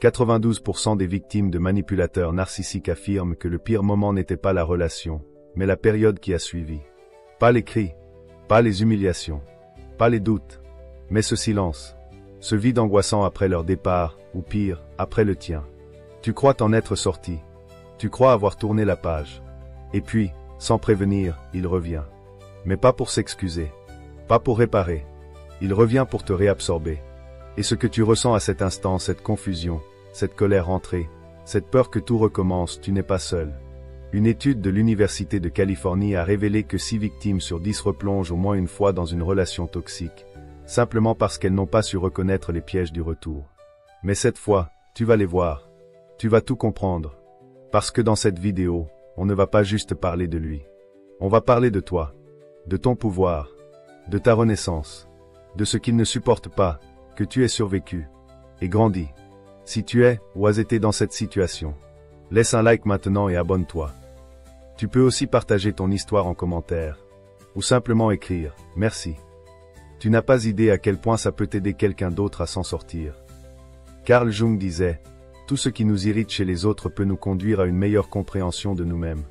92% des victimes de manipulateurs narcissiques affirment que le pire moment n'était pas la relation, mais la période qui a suivi. Pas les cris, pas les humiliations, pas les doutes, mais ce silence, ce vide angoissant après leur départ, ou pire, après le tien. Tu crois t'en être sorti, tu crois avoir tourné la page. Et puis, sans prévenir, il revient. Mais pas pour s'excuser, pas pour réparer. Il revient pour te réabsorber. Et ce que tu ressens à cet instant, cette confusion, cette colère rentrée, cette peur que tout recommence, tu n'es pas seul. Une étude de l'Université de Californie a révélé que 6 victimes sur 10 replongent au moins une fois dans une relation toxique, simplement parce qu'elles n'ont pas su reconnaître les pièges du retour. Mais cette fois, tu vas les voir. Tu vas tout comprendre. Parce que dans cette vidéo, on ne va pas juste parler de lui. On va parler de toi, de ton pouvoir, de ta renaissance, de ce qu'il ne supporte pas, que tu aies survécu et grandi. Si tu es ou as été dans cette situation, laisse un like maintenant et abonne-toi. Tu peux aussi partager ton histoire en commentaire, ou simplement écrire « Merci ». Tu n'as pas idée à quel point ça peut aider quelqu'un d'autre à s'en sortir. Carl Jung disait « Tout ce qui nous irrite chez les autres peut nous conduire à une meilleure compréhension de nous-mêmes ».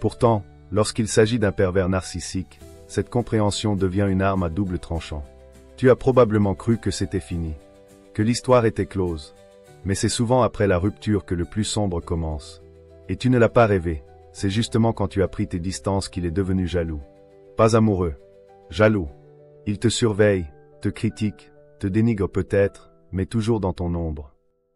Pourtant, lorsqu'il s'agit d'un pervers narcissique, cette compréhension devient une arme à double tranchant. Tu as probablement cru que c'était fini, que l'histoire était close. Mais c'est souvent après la rupture que le plus sombre commence. Et tu ne l'as pas rêvé, c'est justement quand tu as pris tes distances qu'il est devenu jaloux. Pas amoureux, jaloux. Il te surveille, te critique, te dénigre peut-être, mais toujours dans ton ombre.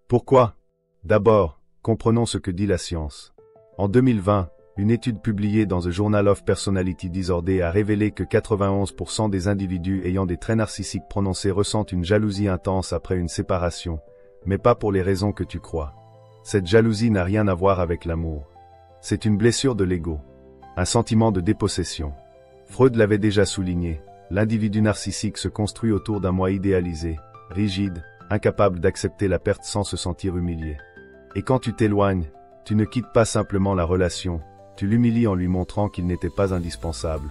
Pourquoi? D'abord, comprenons ce que dit la science. En 2020, une étude publiée dans The Journal of Personality Disorder a révélé que 91% des individus ayant des traits narcissiques prononcés ressentent une jalousie intense après une séparation, mais pas pour les raisons que tu crois. Cette jalousie n'a rien à voir avec l'amour. C'est une blessure de l'ego, un sentiment de dépossession. Freud l'avait déjà souligné, l'individu narcissique se construit autour d'un moi idéalisé, rigide, incapable d'accepter la perte sans se sentir humilié. Et quand tu t'éloignes, tu ne quittes pas simplement la relation, tu l'humilies en lui montrant qu'il n'était pas indispensable.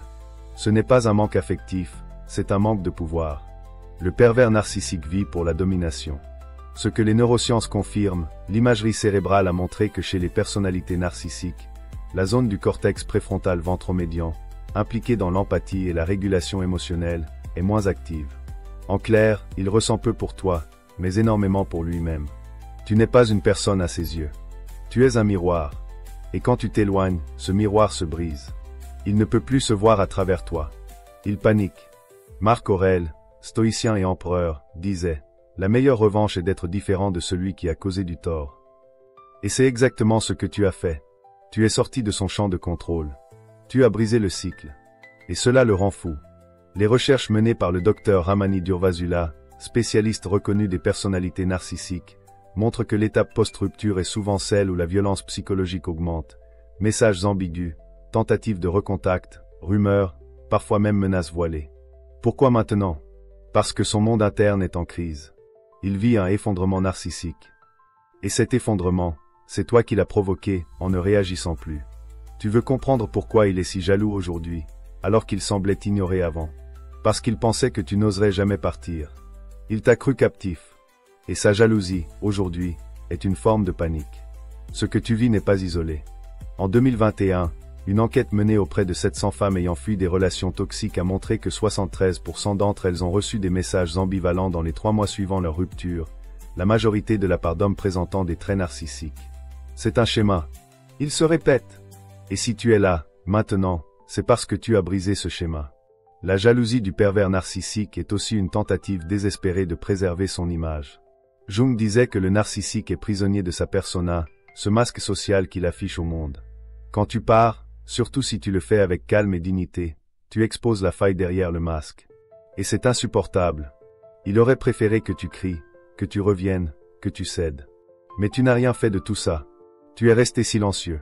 Ce n'est pas un manque affectif, c'est un manque de pouvoir. Le pervers narcissique vit pour la domination. Ce que les neurosciences confirment, l'imagerie cérébrale a montré que chez les personnalités narcissiques, la zone du cortex préfrontal ventromédian, impliquée dans l'empathie et la régulation émotionnelle, est moins active. En clair, il ressent peu pour toi, mais énormément pour lui-même. Tu n'es pas une personne à ses yeux. Tu es un miroir. Et quand tu t'éloignes, ce miroir se brise. Il ne peut plus se voir à travers toi. Il panique. Marc Aurèle, stoïcien et empereur, disait « La meilleure revanche est d'être différent de celui qui a causé du tort. » Et c'est exactement ce que tu as fait. Tu es sorti de son champ de contrôle. Tu as brisé le cycle. Et cela le rend fou. Les recherches menées par le docteur Ramani Durvasula, spécialiste reconnu des personnalités narcissiques, montrent que l'étape post-rupture est souvent celle où la violence psychologique augmente. Messages ambigus, tentatives de recontact, rumeurs, parfois même menaces voilées. Pourquoi maintenant? Parce que son monde interne est en crise. Il vit un effondrement narcissique. Et cet effondrement, c'est toi qui l'as provoqué en ne réagissant plus. Tu veux comprendre pourquoi il est si jaloux aujourd'hui, alors qu'il semblait t'ignorer avant. Parce qu'il pensait que tu n'oserais jamais partir. Il t'a cru captif. Et sa jalousie, aujourd'hui, est une forme de panique. Ce que tu vis n'est pas isolé. En 2021, une enquête menée auprès de 700 femmes ayant fui des relations toxiques a montré que 73% d'entre elles ont reçu des messages ambivalents dans les 3 mois suivant leur rupture, la majorité de la part d'hommes présentant des traits narcissiques. C'est un schéma. Il se répète. Et si tu es là, maintenant, c'est parce que tu as brisé ce schéma. La jalousie du pervers narcissique est aussi une tentative désespérée de préserver son image. Jung disait que le narcissique est prisonnier de sa persona, ce masque social qu'il affiche au monde. Quand tu pars, surtout si tu le fais avec calme et dignité, tu exposes la faille derrière le masque. Et c'est insupportable. Il aurait préféré que tu cries, que tu reviennes, que tu cèdes. Mais tu n'as rien fait de tout ça. Tu es resté silencieux.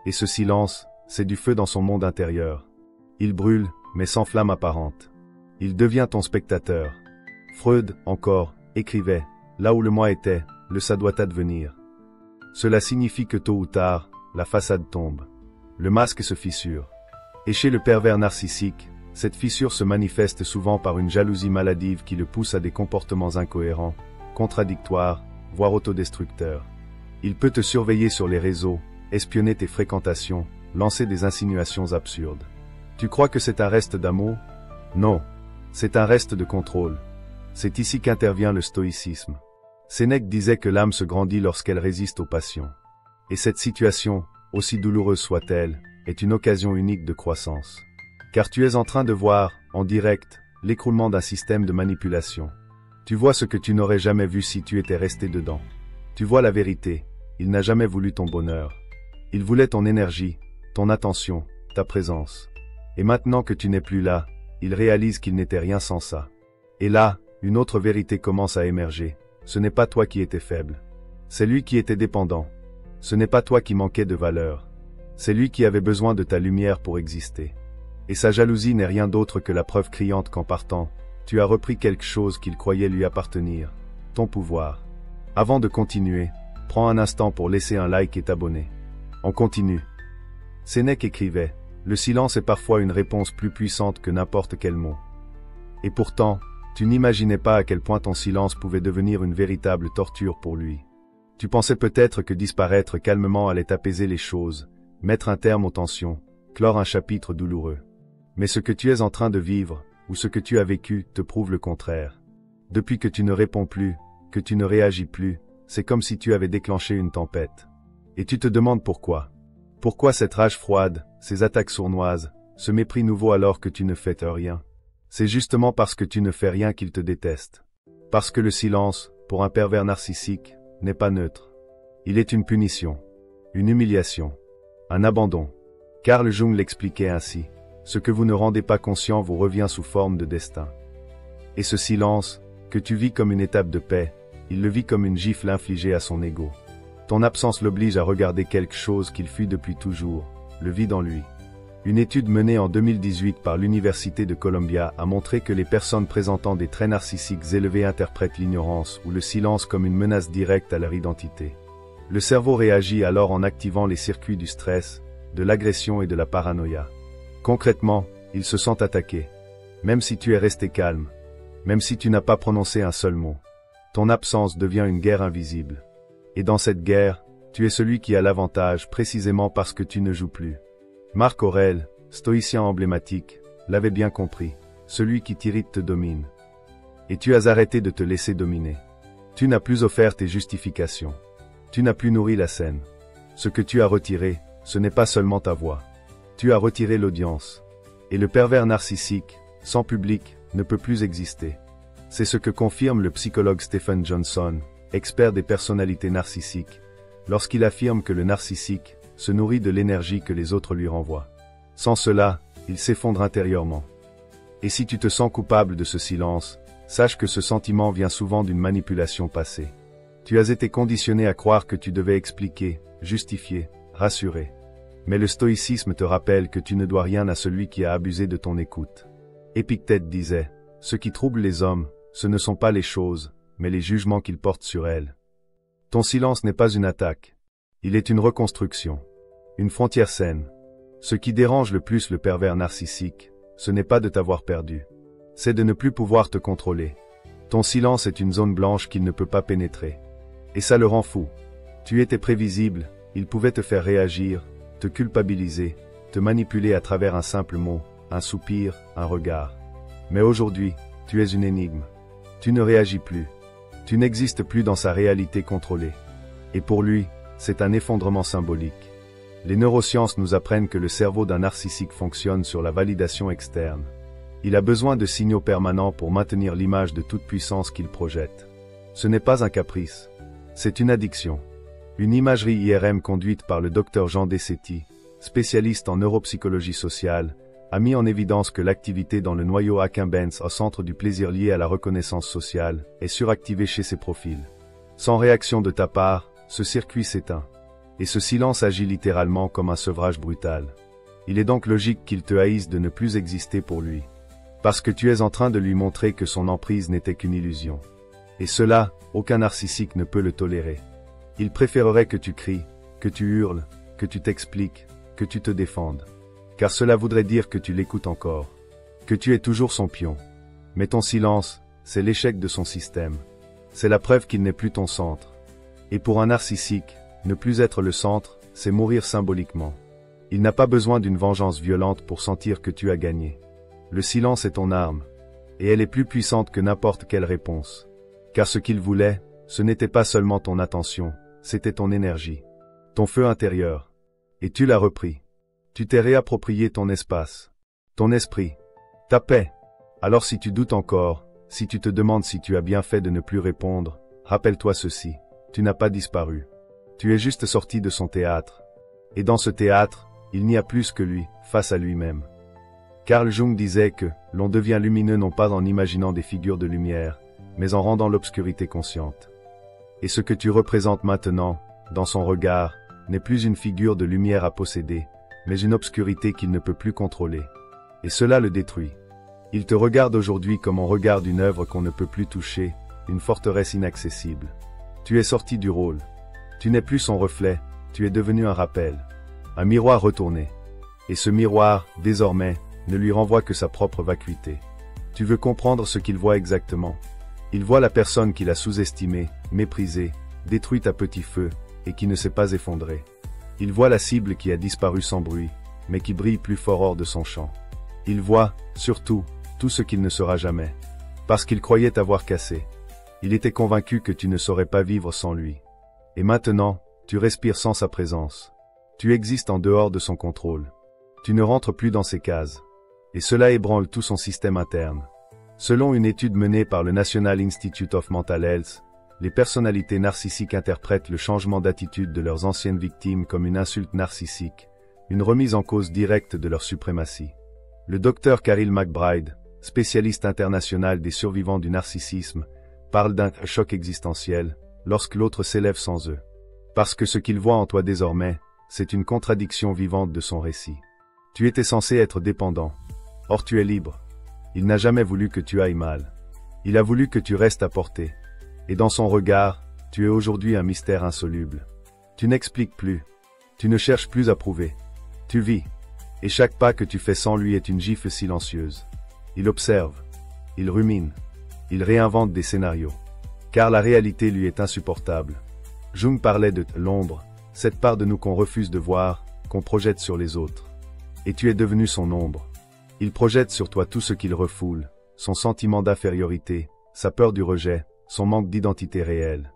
Et ce silence, c'est du feu dans son monde intérieur. Il brûle, mais sans flamme apparente. Il devient ton spectateur. Freud, encore, écrivait « Là où le moi était, le ça doit advenir ». Cela signifie que tôt ou tard, la façade tombe. Le masque se fissure. Et chez le pervers narcissique, cette fissure se manifeste souvent par une jalousie maladive qui le pousse à des comportements incohérents, contradictoires, voire autodestructeur. Il peut te surveiller sur les réseaux, espionner tes fréquentations, lancer des insinuations absurdes. Tu crois que c'est un reste d'amour? Non. C'est un reste de contrôle. C'est ici qu'intervient le stoïcisme. Sénèque disait que l'âme se grandit lorsqu'elle résiste aux passions. Et cette situation, aussi douloureuse soit-elle, est une occasion unique de croissance. Car tu es en train de voir, en direct, l'écroulement d'un système de manipulation. Tu vois ce que tu n'aurais jamais vu si tu étais resté dedans. Tu vois la vérité, il n'a jamais voulu ton bonheur. Il voulait ton énergie, ton attention, ta présence. Et maintenant que tu n'es plus là, il réalise qu'il n'était rien sans ça. Et là, une autre vérité commence à émerger. Ce n'est pas toi qui étais faible. C'est lui qui était dépendant. Ce n'est pas toi qui manquais de valeur. C'est lui qui avait besoin de ta lumière pour exister. Et sa jalousie n'est rien d'autre que la preuve criante qu'en partant, tu as repris quelque chose qu'il croyait lui appartenir, ton pouvoir. Avant de continuer, prends un instant pour laisser un like et t'abonner. On continue. Sénèque écrivait, « Le silence est parfois une réponse plus puissante que n'importe quel mot. » Et pourtant, tu n'imaginais pas à quel point ton silence pouvait devenir une véritable torture pour lui. Tu pensais peut-être que disparaître calmement allait apaiser les choses, mettre un terme aux tensions, clore un chapitre douloureux. Mais ce que tu es en train de vivre, ou ce que tu as vécu, te prouve le contraire. Depuis que tu ne réponds plus, que tu ne réagis plus, c'est comme si tu avais déclenché une tempête. Et tu te demandes pourquoi. Pourquoi cette rage froide, ces attaques sournoises, ce mépris nouveau alors que tu ne fais rien? C'est justement parce que tu ne fais rien qu'il te déteste. Parce que le silence, pour un pervers narcissique, n'est pas neutre. Il est une punition, une humiliation, un abandon. Carl Jung l'expliquait ainsi. Ce que vous ne rendez pas conscient vous revient sous forme de destin. Et ce silence, que tu vis comme une étape de paix, il le vit comme une gifle infligée à son ego. Ton absence l'oblige à regarder quelque chose qu'il fuit depuis toujours, le vide en lui. Une étude menée en 2018 par l'Université de Columbia a montré que les personnes présentant des traits narcissiques élevés interprètent l'ignorance ou le silence comme une menace directe à leur identité. Le cerveau réagit alors en activant les circuits du stress, de l'agression et de la paranoïa. Concrètement, ils se sentent attaqués. Même si tu es resté calme, même si tu n'as pas prononcé un seul mot, ton absence devient une guerre invisible. Et dans cette guerre, tu es celui qui a l'avantage précisément parce que tu ne joues plus. Marc Aurèle, stoïcien emblématique, l'avait bien compris. Celui qui t'irrite te domine. Et tu as arrêté de te laisser dominer. Tu n'as plus offert tes justifications. Tu n'as plus nourri la scène. Ce que tu as retiré, ce n'est pas seulement ta voix. Tu as retiré l'audience. Et le pervers narcissique, sans public, ne peut plus exister. C'est ce que confirme le psychologue Stephen Johnson, expert des personnalités narcissiques, lorsqu'il affirme que le narcissique se nourrit de l'énergie que les autres lui renvoient. Sans cela, il s'effondre intérieurement. Et si tu te sens coupable de ce silence, sache que ce sentiment vient souvent d'une manipulation passée. Tu as été conditionné à croire que tu devais expliquer, justifier, rassurer. Mais le stoïcisme te rappelle que tu ne dois rien à celui qui a abusé de ton écoute. Épictète disait, « Ce qui trouble les hommes, ce ne sont pas les choses, mais les jugements qu'ils portent sur elles. » Ton silence n'est pas une attaque. Il est une reconstruction. Une frontière saine. Ce qui dérange le plus le pervers narcissique, ce n'est pas de t'avoir perdu. C'est de ne plus pouvoir te contrôler. Ton silence est une zone blanche qu'il ne peut pas pénétrer. Et ça le rend fou. Tu étais prévisible, il pouvait te faire réagir, te culpabiliser, te manipuler à travers un simple mot, un soupir, un regard. Mais aujourd'hui, tu es une énigme. Tu ne réagis plus. Tu n'existes plus dans sa réalité contrôlée. Et pour lui, c'est un effondrement symbolique. Les neurosciences nous apprennent que le cerveau d'un narcissique fonctionne sur la validation externe. Il a besoin de signaux permanents pour maintenir l'image de toute puissance qu'il projette. Ce n'est pas un caprice. C'est une addiction. Une imagerie IRM conduite par le Dr Jean Dessetti, spécialiste en neuropsychologie sociale, a mis en évidence que l'activité dans le noyau accumbens au centre du plaisir lié à la reconnaissance sociale est suractivée chez ces profils. Sans réaction de ta part, ce circuit s'éteint. Et ce silence agit littéralement comme un sevrage brutal. Il est donc logique qu'il te haïsse de ne plus exister pour lui. Parce que tu es en train de lui montrer que son emprise n'était qu'une illusion. Et cela, aucun narcissique ne peut le tolérer. Il préférerait que tu cries, que tu hurles, que tu t'expliques, que tu te défendes. Car cela voudrait dire que tu l'écoutes encore. Que tu es toujours son pion. Mais ton silence, c'est l'échec de son système. C'est la preuve qu'il n'est plus ton centre. Et pour un narcissique, ne plus être le centre, c'est mourir symboliquement. Il n'a pas besoin d'une vengeance violente pour sentir que tu as gagné. Le silence est ton arme. Et elle est plus puissante que n'importe quelle réponse. Car ce qu'il voulait, ce n'était pas seulement ton attention, c'était ton énergie. Ton feu intérieur. Et tu l'as repris. Tu t'es réapproprié ton espace. Ton esprit. Ta paix. Alors si tu doutes encore, si tu te demandes si tu as bien fait de ne plus répondre, rappelle-toi ceci. Tu n'as pas disparu. Tu es juste sorti de son théâtre. Et dans ce théâtre, il n'y a plus que lui, face à lui-même. Carl Jung disait que l'on devient lumineux non pas en imaginant des figures de lumière, mais en rendant l'obscurité consciente. Et ce que tu représentes maintenant, dans son regard, n'est plus une figure de lumière à posséder, mais une obscurité qu'il ne peut plus contrôler. Et cela le détruit. Il te regarde aujourd'hui comme on regarde une œuvre qu'on ne peut plus toucher, une forteresse inaccessible. Tu es sorti du rôle. Tu n'es plus son reflet, tu es devenu un rappel. Un miroir retourné. Et ce miroir, désormais, ne lui renvoie que sa propre vacuité. Tu veux comprendre ce qu'il voit exactement. Il voit la personne qu'il a sous-estimée, méprisée, détruite à petit feu, et qui ne s'est pas effondrée. Il voit la cible qui a disparu sans bruit, mais qui brille plus fort hors de son champ. Il voit, surtout, tout ce qu'il ne sera jamais. Parce qu'il croyait t'avoir cassé. Il était convaincu que tu ne saurais pas vivre sans lui. Et maintenant, tu respires sans sa présence. Tu existes en dehors de son contrôle. Tu ne rentres plus dans ses cases. Et cela ébranle tout son système interne. Selon une étude menée par le National Institute of Mental Health, les personnalités narcissiques interprètent le changement d'attitude de leurs anciennes victimes comme une insulte narcissique, une remise en cause directe de leur suprématie. Le docteur Caril McBride, spécialiste international des survivants du narcissisme, parle d'un choc existentiel lorsque l'autre s'élève sans eux. Parce que ce qu'il voit en toi désormais, c'est une contradiction vivante de son récit. Tu étais censé être dépendant. Or tu es libre. Il n'a jamais voulu que tu ailles mal. Il a voulu que tu restes à portée. Et dans son regard, tu es aujourd'hui un mystère insoluble. Tu n'expliques plus. Tu ne cherches plus à prouver. Tu vis. Et chaque pas que tu fais sans lui est une gifle silencieuse. Il observe. Il rumine. Il réinvente des scénarios. Car la réalité lui est insupportable. Jung parlait de l'ombre, cette part de nous qu'on refuse de voir, qu'on projette sur les autres. Et tu es devenu son ombre. Il projette sur toi tout ce qu'il refoule, son sentiment d'infériorité, sa peur du rejet, son manque d'identité réelle.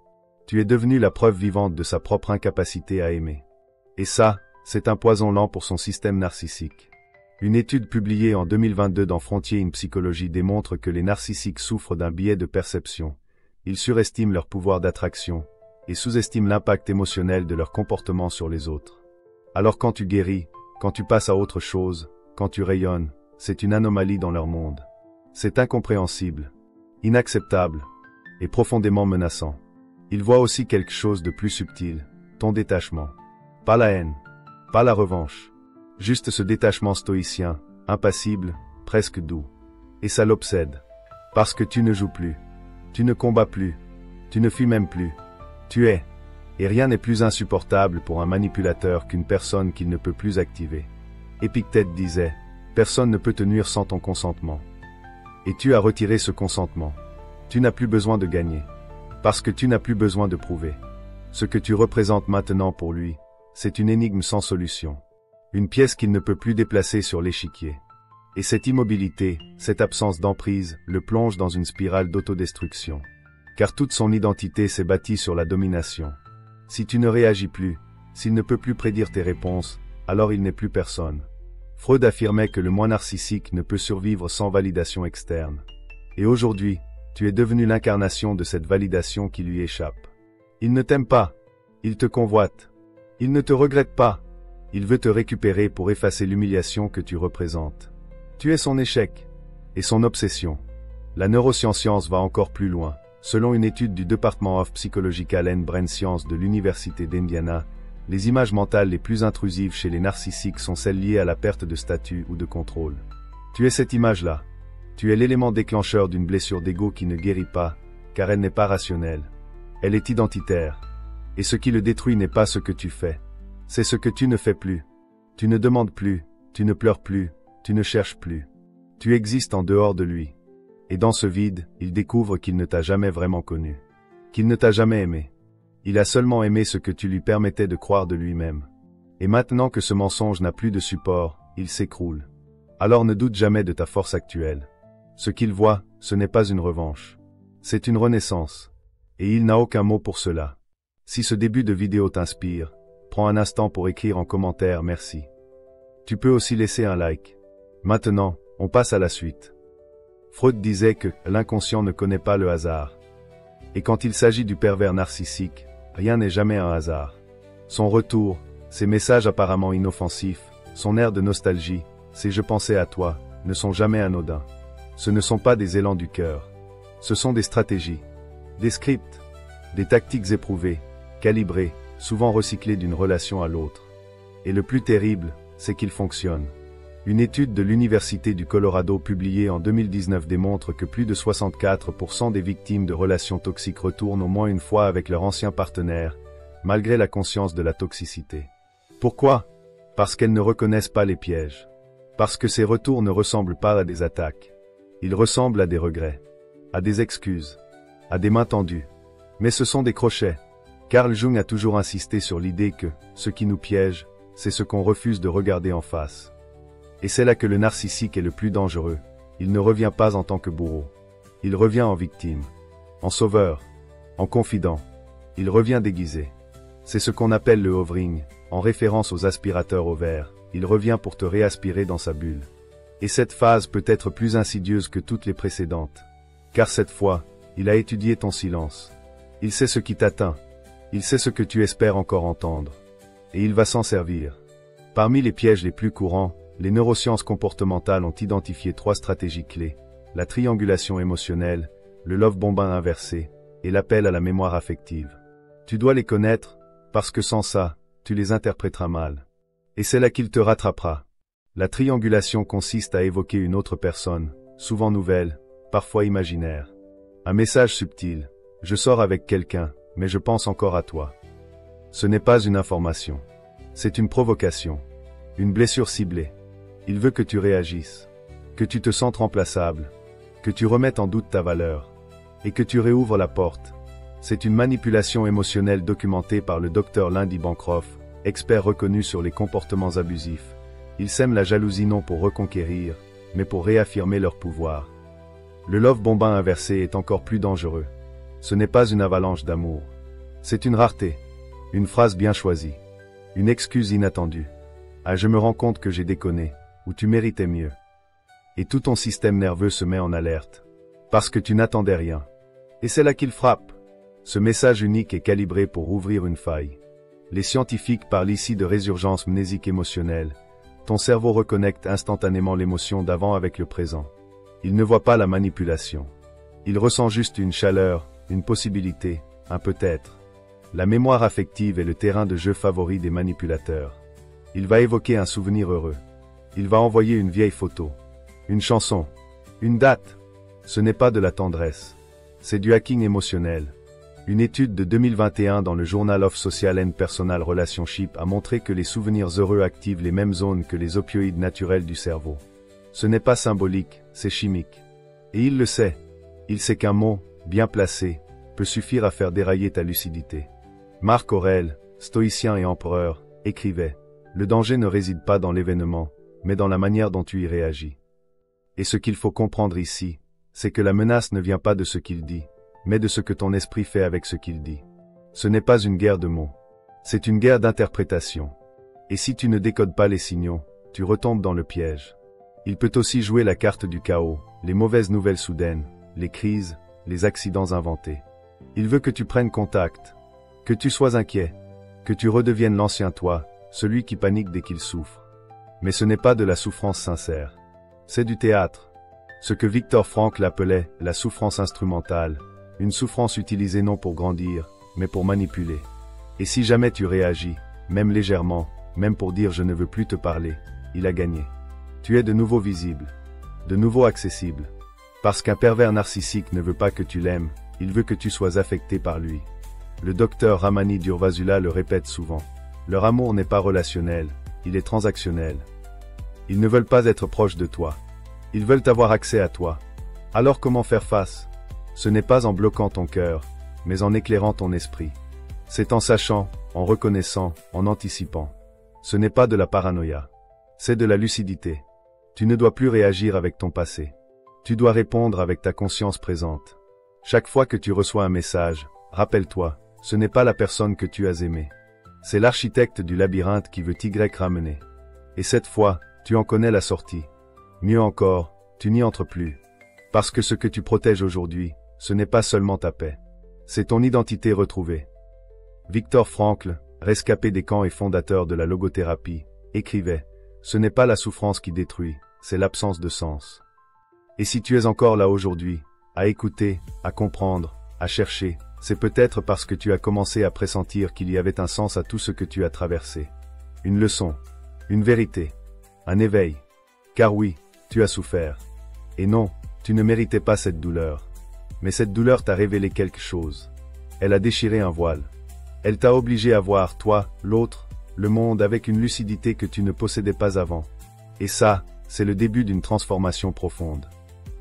Tu es devenu la preuve vivante de sa propre incapacité à aimer. Et ça, c'est un poison lent pour son système narcissique. Une étude publiée en 2022 dans Frontiers in Psychology démontre que les narcissiques souffrent d'un biais de perception. Ils surestiment leur pouvoir d'attraction et sous-estiment l'impact émotionnel de leur comportement sur les autres. Alors quand tu guéris, quand tu passes à autre chose, quand tu rayonnes, c'est une anomalie dans leur monde. C'est incompréhensible, inacceptable et profondément menaçant. Ils voient aussi quelque chose de plus subtil, ton détachement. Pas la haine, pas la revanche. Juste ce détachement stoïcien, impassible, presque doux. Et ça l'obsède. Parce que tu ne joues plus. Tu ne combats plus. Tu ne fuis même plus. Tu es. Et rien n'est plus insupportable pour un manipulateur qu'une personne qu'il ne peut plus activer. Épictète disait, personne ne peut te nuire sans ton consentement. Et tu as retiré ce consentement. Tu n'as plus besoin de gagner. Parce que tu n'as plus besoin de prouver. Ce que tu représentes maintenant pour lui, c'est une énigme sans solution. Une pièce qu'il ne peut plus déplacer sur l'échiquier. Et cette immobilité, cette absence d'emprise, le plonge dans une spirale d'autodestruction. Car toute son identité s'est bâtie sur la domination. Si tu ne réagis plus, s'il ne peut plus prédire tes réponses, alors il n'est plus personne. Freud affirmait que le moi narcissique ne peut survivre sans validation externe. Et aujourd'hui, tu es devenu l'incarnation de cette validation qui lui échappe. Il ne t'aime pas. Il te convoite. Il ne te regrette pas. Il veut te récupérer pour effacer l'humiliation que tu représentes. Tu es son échec. Et son obsession. La neuroscience va encore plus loin. Selon une étude du Department of Psychological and Brain Science de l'Université d'Indiana, les images mentales les plus intrusives chez les narcissiques sont celles liées à la perte de statut ou de contrôle. Tu es cette image-là. Tu es l'élément déclencheur d'une blessure d'ego qui ne guérit pas, car elle n'est pas rationnelle. Elle est identitaire. Et ce qui le détruit n'est pas ce que tu fais. C'est ce que tu ne fais plus. Tu ne demandes plus, tu ne pleures plus, tu ne cherches plus. Tu existes en dehors de lui. Et dans ce vide, il découvre qu'il ne t'a jamais vraiment connu. Qu'il ne t'a jamais aimé. Il a seulement aimé ce que tu lui permettais de croire de lui-même. Et maintenant que ce mensonge n'a plus de support, il s'écroule. Alors ne doute jamais de ta force actuelle. Ce qu'il voit, ce n'est pas une revanche. C'est une renaissance. Et il n'a aucun mot pour cela. Si ce début de vidéo t'inspire, prends un instant pour écrire en commentaire merci. Tu peux aussi laisser un like. Maintenant, on passe à la suite. Freud disait que l'inconscient ne connaît pas le hasard. Et quand il s'agit du pervers narcissique, rien n'est jamais un hasard. Son retour, ses messages apparemment inoffensifs, son air de nostalgie, ses « je pensais à toi » ne sont jamais anodins. Ce ne sont pas des élans du cœur. Ce sont des stratégies, des scripts, des tactiques éprouvées, calibrées, souvent recyclées d'une relation à l'autre. Et le plus terrible, c'est qu'ils fonctionnent. Une étude de l'Université du Colorado publiée en 2019 démontre que plus de 64% des victimes de relations toxiques retournent au moins une fois avec leur ancien partenaire, malgré la conscience de la toxicité. Pourquoi? Parce qu'elles ne reconnaissent pas les pièges. Parce que ces retours ne ressemblent pas à des attaques. Ils ressemblent à des regrets, à des excuses, à des mains tendues. Mais ce sont des crochets. Carl Jung a toujours insisté sur l'idée que ce qui nous piège, c'est ce qu'on refuse de regarder en face. Et c'est là que le narcissique est le plus dangereux. Il ne revient pas en tant que bourreau. Il revient en victime, en sauveur, en confident. Il revient déguisé. C'est ce qu'on appelle le hovering, en référence aux aspirateurs ovaires. Il revient pour te réaspirer dans sa bulle. Et cette phase peut être plus insidieuse que toutes les précédentes. Car cette fois, il a étudié ton silence. Il sait ce qui t'atteint. Il sait ce que tu espères encore entendre. Et il va s'en servir. Parmi les pièges les plus courants, les neurosciences comportementales ont identifié 3 stratégies clés: la triangulation émotionnelle, le love bombing inversé, et l'appel à la mémoire affective. Tu dois les connaître, parce que sans ça, tu les interpréteras mal. Et c'est là qu'il te rattrapera. La triangulation consiste à évoquer une autre personne, souvent nouvelle, parfois imaginaire. Un message subtil: je sors avec quelqu'un, mais je pense encore à toi. Ce n'est pas une information. C'est une provocation. Une blessure ciblée. Il veut que tu réagisses. Que tu te sentes remplaçable. Que tu remettes en doute ta valeur. Et que tu réouvres la porte. C'est une manipulation émotionnelle documentée par le Dr Lindy Bancroft, expert reconnu sur les comportements abusifs. Ils sèment la jalousie non pour reconquérir, mais pour réaffirmer leur pouvoir. Le love bombing inversé est encore plus dangereux. Ce n'est pas une avalanche d'amour. C'est une rareté. Une phrase bien choisie. Une excuse inattendue. Ah, je me rends compte que j'ai déconné, ou tu méritais mieux. Et tout ton système nerveux se met en alerte. Parce que tu n'attendais rien. Et c'est là qu'il frappe. Ce message unique est calibré pour ouvrir une faille. Les scientifiques parlent ici de résurgence mnésique émotionnelle. Ton cerveau reconnecte instantanément l'émotion d'avant avec le présent. Il ne voit pas la manipulation. Il ressent juste une chaleur, une possibilité, un peut-être. La mémoire affective est le terrain de jeu favori des manipulateurs. Il va évoquer un souvenir heureux. Il va envoyer une vieille photo, une chanson, une date. Ce n'est pas de la tendresse. C'est du hacking émotionnel. Une étude de 2021 dans le Journal of Social and Personal Relationship a montré que les souvenirs heureux activent les mêmes zones que les opioïdes naturels du cerveau. Ce n'est pas symbolique, c'est chimique. Et il le sait. Il sait qu'un mot, bien placé, peut suffire à faire dérailler ta lucidité. Marc Aurèle, stoïcien et empereur, écrivait: le danger ne réside pas dans l'événement, mais dans la manière dont tu y réagis. Et ce qu'il faut comprendre ici, c'est que la menace ne vient pas de ce qu'il dit, mais de ce que ton esprit fait avec ce qu'il dit. Ce n'est pas une guerre de mots. C'est une guerre d'interprétation. Et si tu ne décodes pas les signaux, tu retombes dans le piège. Il peut aussi jouer la carte du chaos, les mauvaises nouvelles soudaines, les crises, les accidents inventés. Il veut que tu prennes contact, que tu sois inquiet, que tu redeviennes l'ancien toi, celui qui panique dès qu'il souffre. Mais ce n'est pas de la souffrance sincère. C'est du théâtre. Ce que Viktor Frankl appelait la souffrance instrumentale, une souffrance utilisée non pour grandir, mais pour manipuler. Et si jamais tu réagis, même légèrement, même pour dire je ne veux plus te parler, il a gagné. Tu es de nouveau visible, de nouveau accessible. Parce qu'un pervers narcissique ne veut pas que tu l'aimes, il veut que tu sois affecté par lui. Le docteur Ramani Durvasula le répète souvent. Leur amour n'est pas relationnel, il est transactionnel. Ils ne veulent pas être proches de toi. Ils veulent avoir accès à toi. Alors comment faire face? Ce n'est pas en bloquant ton cœur, mais en éclairant ton esprit. C'est en sachant, en reconnaissant, en anticipant. Ce n'est pas de la paranoïa. C'est de la lucidité. Tu ne dois plus réagir avec ton passé. Tu dois répondre avec ta conscience présente. Chaque fois que tu reçois un message, rappelle-toi, ce n'est pas la personne que tu as aimée. C'est l'architecte du labyrinthe qui veut Y ramener. Et cette fois, tu en connais la sortie. Mieux encore, tu n'y entres plus. Parce que ce que tu protèges aujourd'hui, ce n'est pas seulement ta paix. C'est ton identité retrouvée. Viktor Frankl, rescapé des camps et fondateur de la logothérapie, écrivait « Ce n'est pas la souffrance qui détruit, c'est l'absence de sens. » Et si tu es encore là aujourd'hui, à écouter, à comprendre, à chercher, c'est peut-être parce que tu as commencé à pressentir qu'il y avait un sens à tout ce que tu as traversé. Une leçon, une vérité, un éveil. Car oui, tu as souffert. Et non, tu ne méritais pas cette douleur. Mais cette douleur t'a révélé quelque chose. Elle a déchiré un voile. Elle t'a obligé à voir, toi, l'autre, le monde avec une lucidité que tu ne possédais pas avant. Et ça, c'est le début d'une transformation profonde.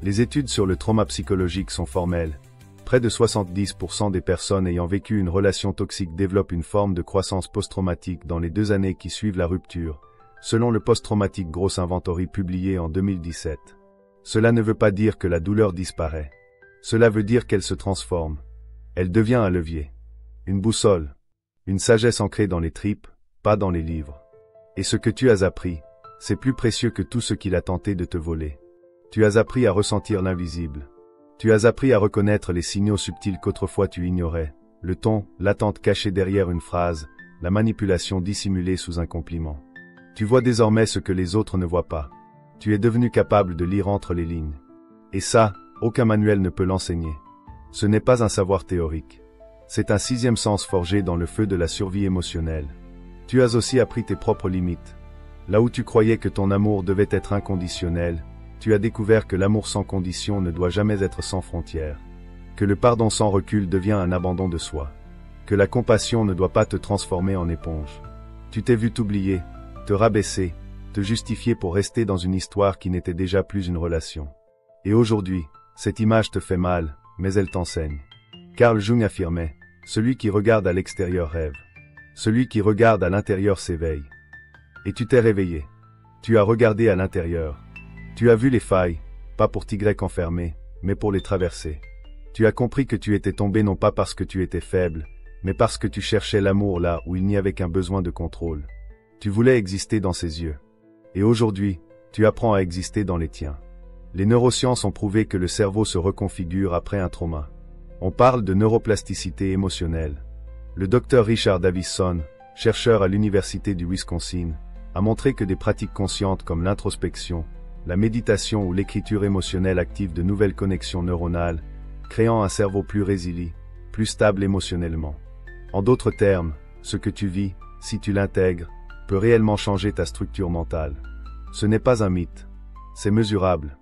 Les études sur le trauma psychologique sont formelles. Près de 70% des personnes ayant vécu une relation toxique développent une forme de croissance post-traumatique dans les 2 années qui suivent la rupture, selon le Post-Traumatic Growth Inventory publié en 2017. Cela ne veut pas dire que la douleur disparaît. Cela veut dire qu'elle se transforme. Elle devient un levier. Une boussole. Une sagesse ancrée dans les tripes, pas dans les livres. Et ce que tu as appris, c'est plus précieux que tout ce qu'il a tenté de te voler. Tu as appris à ressentir l'invisible. Tu as appris à reconnaître les signaux subtils qu'autrefois tu ignorais, le ton, l'attente cachée derrière une phrase, la manipulation dissimulée sous un compliment. Tu vois désormais ce que les autres ne voient pas. Tu es devenu capable de lire entre les lignes. Et ça, aucun manuel ne peut l'enseigner. Ce n'est pas un savoir théorique. C'est un 6e sens forgé dans le feu de la survie émotionnelle. Tu as aussi appris tes propres limites. Là où tu croyais que ton amour devait être inconditionnel, tu as découvert que l'amour sans condition ne doit jamais être sans frontières. Que le pardon sans recul devient un abandon de soi. Que la compassion ne doit pas te transformer en éponge. Tu t'es vu t'oublier, te rabaisser, te justifier pour rester dans une histoire qui n'était déjà plus une relation. Et aujourd'hui, cette image te fait mal, mais elle t'enseigne. Carl Jung affirmait, « Celui qui regarde à l'extérieur rêve. Celui qui regarde à l'intérieur s'éveille. » Et tu t'es réveillé. Tu as regardé à l'intérieur. Tu as vu les failles, pas pour Y enfermé, mais pour les traverser. Tu as compris que tu étais tombé non pas parce que tu étais faible, mais parce que tu cherchais l'amour là où il n'y avait qu'un besoin de contrôle. Tu voulais exister dans ses yeux. Et aujourd'hui, tu apprends à exister dans les tiens. Les neurosciences ont prouvé que le cerveau se reconfigure après un trauma. On parle de neuroplasticité émotionnelle. Le docteur Richard Davisson, chercheur à l'université du Wisconsin, a montré que des pratiques conscientes comme l'introspection, la méditation ou l'écriture émotionnelle activent de nouvelles connexions neuronales, créant un cerveau plus résilient, plus stable émotionnellement. En d'autres termes, ce que tu vis, si tu l'intègres, peut réellement changer ta structure mentale. Ce n'est pas un mythe. C'est mesurable.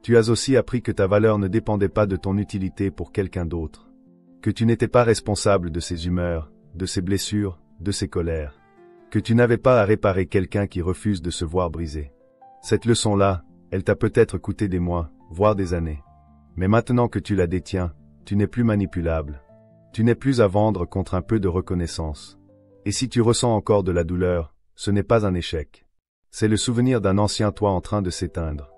Tu as aussi appris que ta valeur ne dépendait pas de ton utilité pour quelqu'un d'autre. Que tu n'étais pas responsable de ses humeurs, de ses blessures, de ses colères. Que tu n'avais pas à réparer quelqu'un qui refuse de se voir brisé. Cette leçon-là, elle t'a peut-être coûté des mois, voire des années. Mais maintenant que tu la détiens, tu n'es plus manipulable. Tu n'es plus à vendre contre un peu de reconnaissance. Et si tu ressens encore de la douleur, ce n'est pas un échec. C'est le souvenir d'un ancien toi en train de s'éteindre.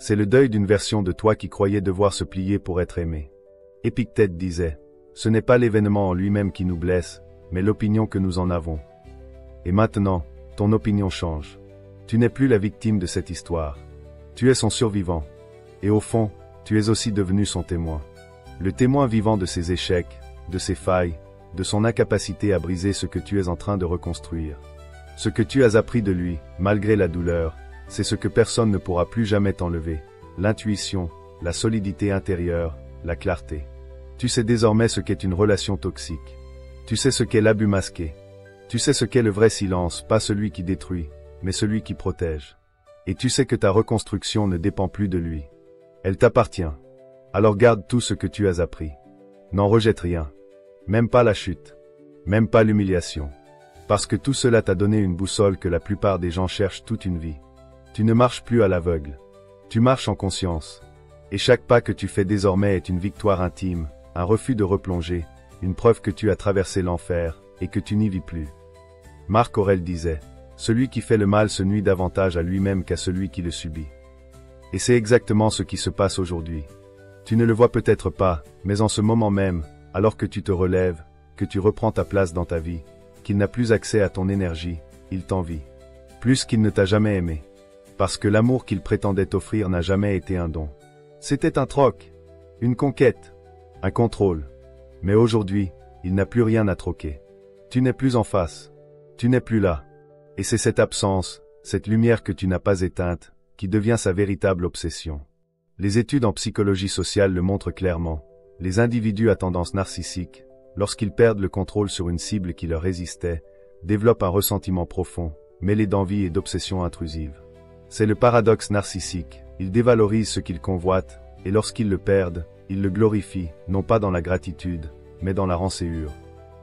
C'est le deuil d'une version de toi qui croyait devoir se plier pour être aimé. Épictète disait, « Ce n'est pas l'événement en lui-même qui nous blesse, mais l'opinion que nous en avons. » Et maintenant, ton opinion change. Tu n'es plus la victime de cette histoire. Tu es son survivant. Et au fond, tu es aussi devenu son témoin. Le témoin vivant de ses échecs, de ses failles, de son incapacité à briser ce que tu es en train de reconstruire. Ce que tu as appris de lui, malgré la douleur, c'est ce que personne ne pourra plus jamais t'enlever. L'intuition, la solidité intérieure, la clarté. Tu sais désormais ce qu'est une relation toxique. Tu sais ce qu'est l'abus masqué. Tu sais ce qu'est le vrai silence, pas celui qui détruit, mais celui qui protège. Et tu sais que ta reconstruction ne dépend plus de lui. Elle t'appartient. Alors garde tout ce que tu as appris. N'en rejette rien. Même pas la chute. Même pas l'humiliation. Parce que tout cela t'a donné une boussole que la plupart des gens cherchent toute une vie. Tu ne marches plus à l'aveugle. Tu marches en conscience. Et chaque pas que tu fais désormais est une victoire intime, un refus de replonger, une preuve que tu as traversé l'enfer, et que tu n'y vis plus. Marc Aurèle disait, « Celui qui fait le mal se nuit davantage à lui-même qu'à celui qui le subit. » Et c'est exactement ce qui se passe aujourd'hui. Tu ne le vois peut-être pas, mais en ce moment même, alors que tu te relèves, que tu reprends ta place dans ta vie, qu'il n'a plus accès à ton énergie, il t'envie. Plus qu'il ne t'a jamais aimé. Parce que l'amour qu'il prétendait t'offrir n'a jamais été un don. C'était un troc, une conquête, un contrôle. Mais aujourd'hui, il n'a plus rien à troquer. Tu n'es plus en face. Tu n'es plus là. Et c'est cette absence, cette lumière que tu n'as pas éteinte, qui devient sa véritable obsession. Les études en psychologie sociale le montrent clairement. Les individus à tendance narcissique, lorsqu'ils perdent le contrôle sur une cible qui leur résistait, développent un ressentiment profond, mêlé d'envie et d'obsession intrusive. C'est le paradoxe narcissique, ils dévalorisent ce qu'ils convoitent, et lorsqu'ils le perdent, ils le glorifient, non pas dans la gratitude, mais dans la rancéure.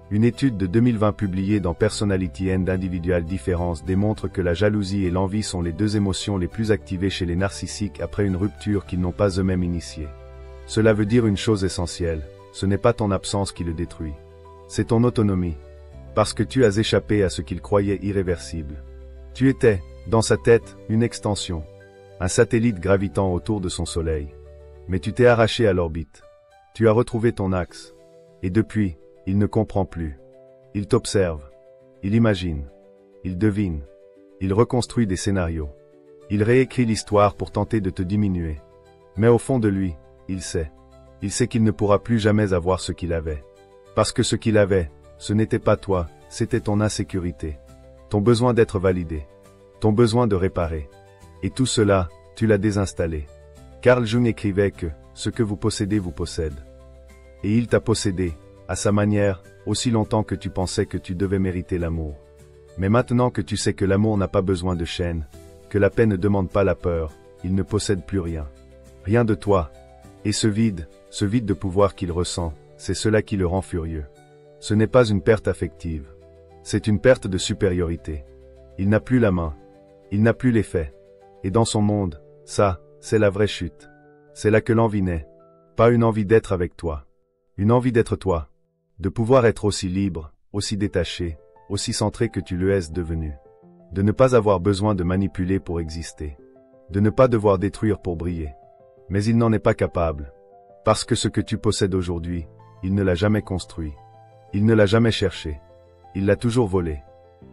Une étude de 2020 publiée dans Personality and Individual Difference démontre que la jalousie et l'envie sont les deux émotions les plus activées chez les narcissiques après une rupture qu'ils n'ont pas eux-mêmes initiée. Cela veut dire une chose essentielle, ce n'est pas ton absence qui le détruit. C'est ton autonomie. Parce que tu as échappé à ce qu'il croyait irréversible. Tu étais, dans sa tête, une extension. Un satellite gravitant autour de son soleil. Mais tu t'es arraché à l'orbite. Tu as retrouvé ton axe. Et depuis, il ne comprend plus. Il t'observe. Il imagine. Il devine. Il reconstruit des scénarios. Il réécrit l'histoire pour tenter de te diminuer. Mais au fond de lui, il sait. Il sait qu'il ne pourra plus jamais avoir ce qu'il avait. Parce que ce qu'il avait, ce n'était pas toi, c'était ton insécurité. Ton besoin d'être validé. Ton besoin de réparer. Et tout cela, tu l'as désinstallé. Carl Jung écrivait que « ce que vous possédez vous possède ». Et il t'a possédé, à sa manière, aussi longtemps que tu pensais que tu devais mériter l'amour. Mais maintenant que tu sais que l'amour n'a pas besoin de chaînes, que la paix ne demande pas la peur, il ne possède plus rien. Rien de toi. Et ce vide de pouvoir qu'il ressent, c'est cela qui le rend furieux. Ce n'est pas une perte affective. C'est une perte de supériorité. Il n'a plus la main. Il n'a plus l'effet. Et dans son monde, ça, c'est la vraie chute. C'est là que l'envie naît. Pas une envie d'être avec toi. Une envie d'être toi. De pouvoir être aussi libre, aussi détaché, aussi centré que tu le es devenu. De ne pas avoir besoin de manipuler pour exister. De ne pas devoir détruire pour briller. Mais il n'en est pas capable. Parce que ce que tu possèdes aujourd'hui, il ne l'a jamais construit. Il ne l'a jamais cherché. Il l'a toujours volé.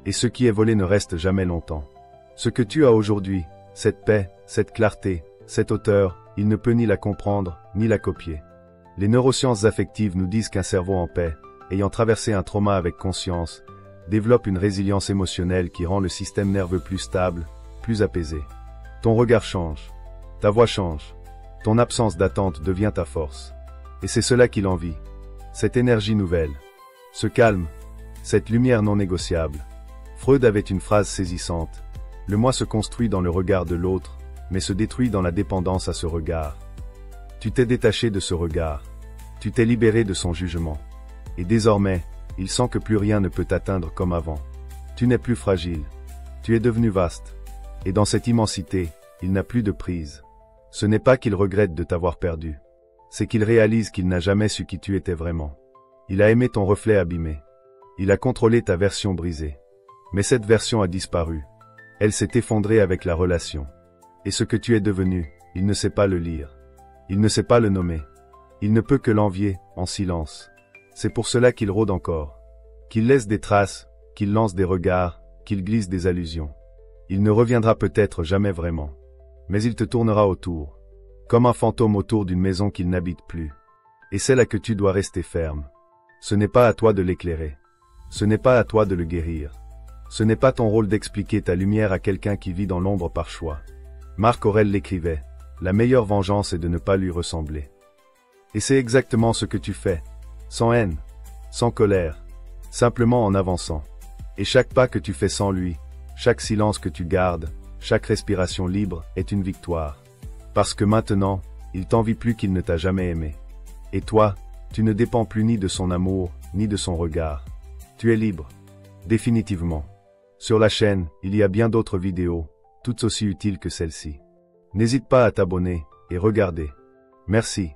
Et ce qui est volé ne reste jamais longtemps. Ce que tu as aujourd'hui, cette paix, cette clarté, cette hauteur, il ne peut ni la comprendre, ni la copier. Les neurosciences affectives nous disent qu'un cerveau en paix, ayant traversé un trauma avec conscience, développe une résilience émotionnelle qui rend le système nerveux plus stable, plus apaisé. Ton regard change. Ta voix change. Ton absence d'attente devient ta force. Et c'est cela qu'il envie. Cette énergie nouvelle. Ce calme. Cette lumière non négociable. Freud avait une phrase saisissante. Le moi se construit dans le regard de l'autre, mais se détruit dans la dépendance à ce regard. Tu t'es détaché de ce regard. Tu t'es libéré de son jugement. Et désormais, il sent que plus rien ne peut t'atteindre comme avant. Tu n'es plus fragile. Tu es devenu vaste. Et dans cette immensité, il n'a plus de prise. Ce n'est pas qu'il regrette de t'avoir perdu. C'est qu'il réalise qu'il n'a jamais su qui tu étais vraiment. Il a aimé ton reflet abîmé. Il a contrôlé ta version brisée. Mais cette version a disparu. Elle s'est effondrée avec la relation. Et ce que tu es devenu, il ne sait pas le lire. Il ne sait pas le nommer. Il ne peut que l'envier, en silence. C'est pour cela qu'il rôde encore. Qu'il laisse des traces, qu'il lance des regards, qu'il glisse des allusions. Il ne reviendra peut-être jamais vraiment. Mais il te tournera autour. Comme un fantôme autour d'une maison qu'il n'habite plus. Et c'est là que tu dois rester ferme. Ce n'est pas à toi de l'éclairer. Ce n'est pas à toi de le guérir. Ce n'est pas ton rôle d'expliquer ta lumière à quelqu'un qui vit dans l'ombre par choix. Marc Aurèle l'écrivait. La meilleure vengeance est de ne pas lui ressembler. Et c'est exactement ce que tu fais. Sans haine. Sans colère. Simplement en avançant. Et chaque pas que tu fais sans lui, chaque silence que tu gardes, chaque respiration libre est une victoire. Parce que maintenant, il t'envie plus qu'il ne t'a jamais aimé. Et toi, tu ne dépends plus ni de son amour, ni de son regard. Tu es libre. Définitivement. Sur la chaîne, il y a bien d'autres vidéos, toutes aussi utiles que celle-ci. N'hésite pas à t'abonner et regarder. Merci.